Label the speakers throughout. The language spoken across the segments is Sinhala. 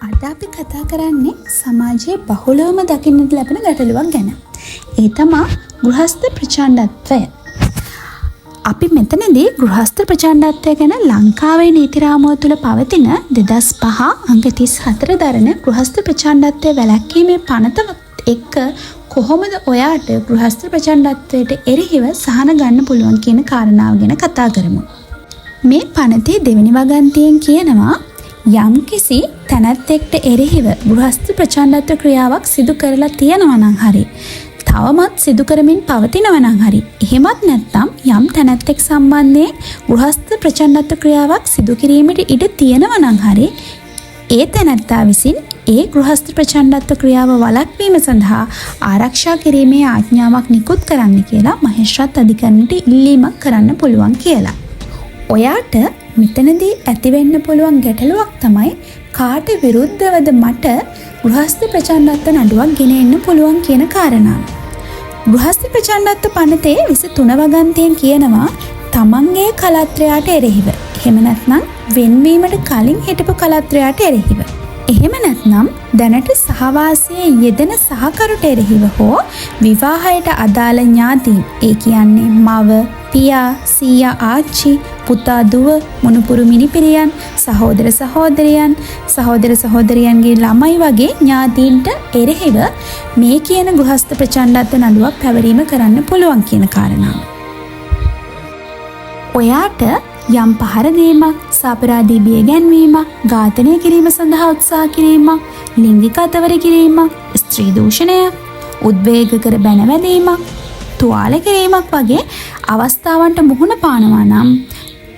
Speaker 1: අද අපි කතා කරන්නේ සමාජයේ බහුලවම දකින්නට ලැබෙන ගැටලුවක් ගැන. ඒ තමයි ගෘහස්ත ප්‍රචණ්ඩත්වය. අපි මෙතනදී ගෘහස්ත ප්‍රචණ්ඩත්වය ගැන ලංකාවේ නීති රාමුව තුළ පවතින 2005 අංක 34 දරන ගෘහස්ත ප්‍රචණ්ඩත්වය වැළැක්වීමේ පනත එක්ක කොහොමද ඔයාට ගෘහස්ත ප්‍රචණ්ඩත්වයට එරෙහිව සහන ගන්න පුළුවන් කියන කාරණාව ගැන කතා කරමු. මේ පනතේ දෙවෙනි වගන්තියෙන් කියනවා යම්කිසි තැනැත්තෙක්ට එරෙහිව ගෘහස්ත ප්‍රචණ්ඩත්ව ක්‍රියාවක් සිදු කරලා තියෙනවා නම් හරි තවමත් සිදු කරමින් පවතිනවා නම් හරි එහෙමත් නැත්නම් යම් තැනැත්තෙක් සම්බන්ධයෙන් ගෘහස්ත ප්‍රචණ්ඩත්ව ක්‍රියාවක් සිදු කිරීමට ඉඩ තියෙනවා නම් හරි ඒ තැනැත්තා විසින් ඒ ගෘහස්ත ප්‍රචණ්ඩත්ව ක්‍රියාව වළක්වීම සඳහා ආරක්ෂා කිරීමේ ආඥාවක් නිකුත් කරන්න කියලා මහේස්ත්‍රාත් අධිකරණයට ඉල්ලීමක් කරන්න පුළුවන් කියලා. ඔයාට මෙතනදී ඇතිවෙන්න පුළුවන් ගැටලුවක් තමයි කාට විරුද්ධවද මට ගෘහස්ත ප්‍රචණ්ඩත්ව නඩුවක් ගෙන එන්න පුළුවන් කියන කාරණාව. ගෘහස්ත ප්‍රචණ්ඩත්ව පනතේ 23 වගන්තියෙන් කියනවා තමන්ගේ කලත්‍රයාට එරෙහිව. එහෙම නැත්නම් වෙන්වීමට කලින් හිටපු කලත්‍රයාට එරෙහිව. එහෙම නැත්නම් දැනට සහවාසයේ යෙදෙන සහකරුට එරෙහිව හෝ විවාහයට අදාළ ඥාතීන් ඒ කියන්නේ මව, පියා, සීයා, ආච්චි, පුතා, දුව, මුණුපුරු මිනිපිරියන්, සහෝදර සහෝදරියන්, සහෝදර සහෝදරියන්ගේ ළමයි වගේ ඥාතීන්ට එරෙහිව මේ කියන ගෘහස්ත ප්‍රචණ්ඩත්ව නඩුවක් පැවරීම කරන්න පුළුවන් කියන කාරණාව. ඔයාට යම් පහර දීමක්, සාපරාධී බිය ගැන්වීමක්, ඝාතනය කිරීම සඳහා උත්සාහ කිරීමක්, ලිංගික අතවර කිරීමක්, ස්ත්‍රී දූෂණයක්, උද්වේගකර බැනවැදීමක්, තුවාල කිරීමක් වගේ අවස්ථාවන්ට මුහුණ පානවා නම්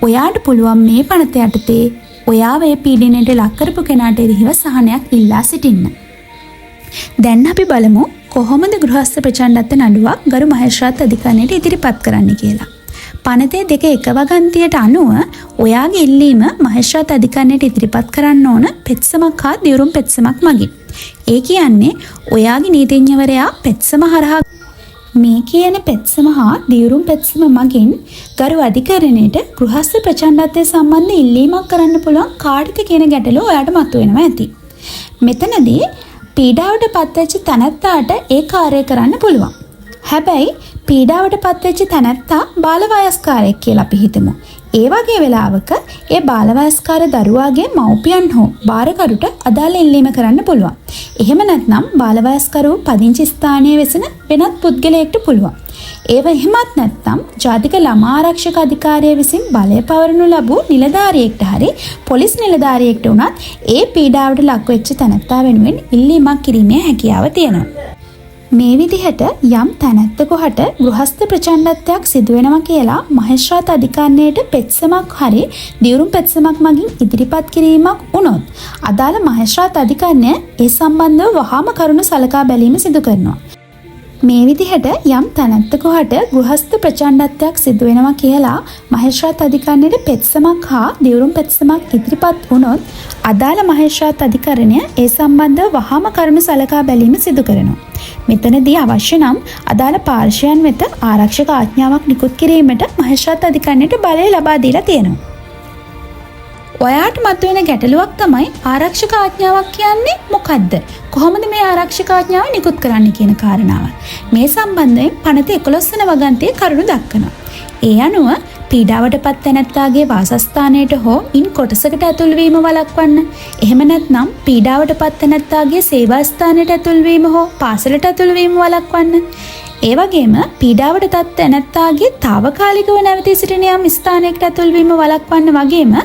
Speaker 1: ඔයාට පුළුවන් මේ පනත යටතේ ඔයාව ඒ පීඩනයට ලක් කරපු කෙනාට එරෙහිව සහනයක් ඉල්ලා සිටින්න. දැන් අපි බලමු කොහොමද ගෘහස්ත ප්‍රචණ්ඩත්ව නඩුවක් ගරු මහේස්ත්‍රාත් අධිකරණයට ඉදිරිපත් කරන්න කියලා. පනතේ 2 වගන්තියට අනුව ඔයාගේ ඉල්ලීම මහේස්ත්‍රාත් අධිකරණයට ඉදිරිපත් කරන්න ඕන පෙත්සමක් හා දියුරුම් පෙත්සමක් මගින්. ඒ කියන්නේ ඔයාගේ නීතිඥවරයා පෙත්සම හරහා මේ කියන පෙත්සම හා දියුරුම් පෙත්සම මගින් ගරු අධිකරණයට ගෘහස්ත ප්‍රචණ්ඩත්වය සම්බන්ධ ඉල්ලීමක් කරන්න පුළුවන් කාටද කියන ගැටලුව ඔයාට මතුවෙනවා ඇති. මෙතනදී පීඩාවට පත්වෙච්ච තැනැත්තාට ඒ කාර්යය කරන්න පුළුවන්. හැබැයි පීඩාවට පත්වෙච්ච තැනැත්තා බාලවයස්කාරයෙක් කියලා අපි හිතමු. ඒ වගේ වෙලාවක ඒ බාලවයස්කාර දරුවාගේ මව්පියන් හෝ බාරකරුට අදාළ ඉල්ලීම කරන්න පුළුවන්. එහෙම නැත්නම් බාලවයස්කරු පදිංචි ස්ථානයේ වෙසෙන වෙනත් පුද්ගලයෙක්ට පුළුවන්. ඒව එහෙමත් නැත්නම් ජාතික ළමා ආරක්ෂක අධිකාරිය විසින් බලය පවරනු ලැබූ නිලධාරියෙක්ට හරි පොලිස් නිලධාරියෙක්ට උනත් ඒ පීඩාවට ලක් වෙච්ච තැනැත්තා වෙනුවෙන් ඉල්ලීමක් කිරීමේ හැකියාව තියෙනවා. මේ විදිහට යම් තැනැත්තෙකුට ගෘහස්ත ප්‍රචණ්ඩත්වයක් සිදු වෙනවා කියලා මහේස්ත්‍රාත් අධිකරණයට පෙත්සමක් හරි දියුරුම් පෙත්සමක් මගින් ඉදිරිපත් කිරීමක් වුණොත් අදාළ මහේස්ත්‍රාත් අධිකරණය ඒ සම්බන්ධව වහාම කරුණු සලකා බැලීම සිදු කරනවා. මේ විදිහට යම් තැනැත්තෙකුට ගෘහස්ත ප්‍රචණ්ඩත්වයක් සිදු වෙනවා කියලා මහේස්ත්‍රාත් අධිකරණයට පෙත්සමක් හා දියුරුම් පෙත්සමක් ඉදිරිපත් වුණොත් අදාළ මහේස්ත්‍රාත් අධිකරණය ඒ සම්බන්ධව වහාම කරුණු සලකා බැලීම සිදු කරනවා. මෙතනදී අවශ්‍ය නම් අදාළ පාර්ශ්වයන් වෙත ආරක්ෂක ආඥාවක් නිකුත් කිරීමට මහේස්ත්‍රාත් අධිකරණයට බලය ලබා දීලා තියෙනවා. ඔයාට මතුවෙන ගැටලුවක් තමයි ආරක්ෂක ආඥාවක් කියන්නේ මොකක්ද? කොහොමද මේ ආරක්ෂක ආඥාව නිකුත් කරන්න කියන කාරණාව. මේ සම්බන්ධයෙන් පනත 11 වන වගන්තියේ කරුණු දක්වනවා. ඒ අනුව පීඩාවට පත් තැනැත්තාගේ වාසස්ථානයට හෝ ඉන් කොටසකට ඇතුල් වීම වළක්වන්න. එහෙම නැත්නම් පීඩාවට පත් තැනැත්තාගේ සේවා ස්ථානයට ඇතුල් වීම හෝ පාසලට ඇතුල් වීම වළක්වන්න. ඒ වගේම පීඩාවට පත් තැනැත්තාගේ තාවකාලිකව නැවතී සිටින යම් ස්ථානයකට ඇතුල් වීම වළක්වන්න වගේම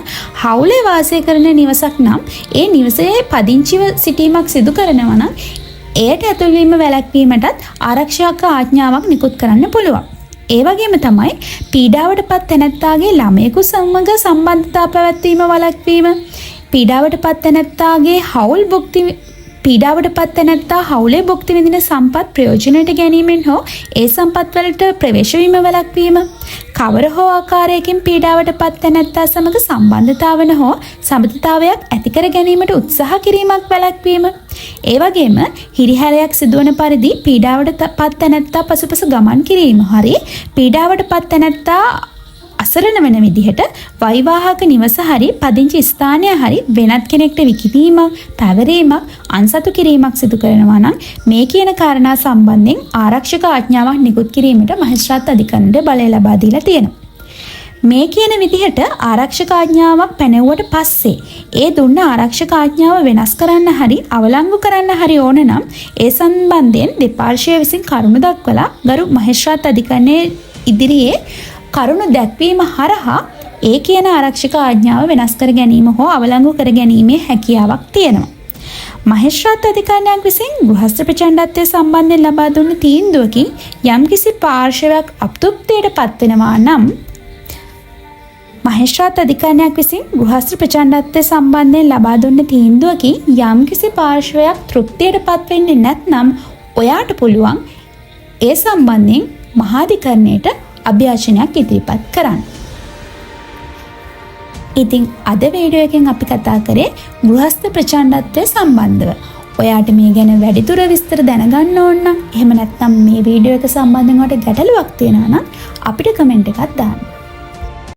Speaker 1: හවුලේ වාසය කරන නිවසක් නම් ඒ නිවසේ පදිංචිව සිටීමක් සිදු කරනවා නම් එයට ඇතුල් වීම වැළැක්වීමටත් ආරක්ෂක ආඥාවක් නිකුත් කරන්න පුළුවන්. ඒ වගේම තමයි පීඩාවට පත් තැනැත්තාගේ ළමයෙකු සමග සම්බන්ධතා පැවැත්වීම වළක්වීම, පීඩාවට පත් තැනැත්තාගේ පීඩාවට පත් තැනැත්තා හවුලේ භුක්ති විඳින සම්පත් ප්‍රයෝජනයට ගැනීමෙන් හෝ ඒ සම්පත් වලට ප්‍රවේශ වීම වැළැක්වීම, කවර හෝ ආකාරයකින් පීඩාවට පත් තැනැත්තා සමග සම්බන්ධතාවන හෝ සමතතාවයක් ඇති කර ගැනීමට උත්සාහ කිරීමක් වැළැක්වීම. ඒ වගේම හිරිහැරයක් සිදුවන පරිදි පීඩාවට පත් තැනැත්තා පසුපස ගමන් කිරීම හරි පීඩාවට පත් තැනැත්තා අසරණ වෙන විදිහට වෛවාහක නිවස හරි පදිංචි ස්ථානය හරි වෙනත් කෙනෙක්ට විකිණීමක්, පැවරීමක්, අන්සතු කිරීමක් සිදු කරනවා නම් මේ කියන කාරණා සම්බන්ධයෙන් ආරක්ෂක ආඥාවක් නිකුත් කිරීමට මහේස්ත්‍රාත් අධිකරණයට බලය ලබා දීලා තියෙනවා. මේ කියන විදිහට ආරක්ෂක ආඥාවක් පැනෙවුවට පස්සේ ඒ දුන්න ආරක්ෂක ආඥාව වෙනස් කරන්න හරි අවලංගු කරන්න හරි ඕන නම් ඒ සම්බන්ධයෙන් දෙපාර්ශ්වය විසින් කරුණු දක්වලා ගරු මහේස්ත්‍රාත් අධිකරණයේ ඉදිරියේ කරුණු දැක්වීම හරහා ඒ කියන ආරක්ෂක ආඥාව වෙනස් කර ගැනීම හෝ අවලංගු කර ගැනීමේ හැකියාවක් තියෙනවා. මහේස්ත්‍රාත් අධිකරණයක් විසින් ගෘහස්ථ ප්‍රචණ්ඩත්වය සම්බන්ධයෙන් ලබා දුන්න තීන්දුවකින් යම්කිසි පාර්ශ්වයක් අතෘප්තියට පත් වෙනවා නම් මහේස්ත්‍රාත් අධිකරණයක් විසින් ගෘහස්ථ ප්‍රචණ්ඩත්වය සම්බන්ධයෙන් ලබා දුන්න තීන්දුවකින් යම්කිසි පාර්ශ්වයක් තෘප්තියට පත් වෙන්නේ නැත්නම් ඔයාට පුළුවන් ඒ සම්බන්ධයෙන් මහාධිකරණයට අභියාචනයක් ඉදිරිපත් කරන්න. ඉතින් අද වීඩියෝ එකෙන් අපි කතා කරේ ගෘහස්ථ ප්‍රචණ්ඩත්වය සම්බන්ධව. ඔයාට මේ ගැන වැඩිදුර විස්තර දැනගන්න ඕන නම් එහෙම නැත්නම් මේ වීඩියෝ එක සම්බන්ධයෙන් ඔයාලට ගැටලුවක් තියෙනවා නම් අපිට කමෙන්ට් එකක් දාන්න.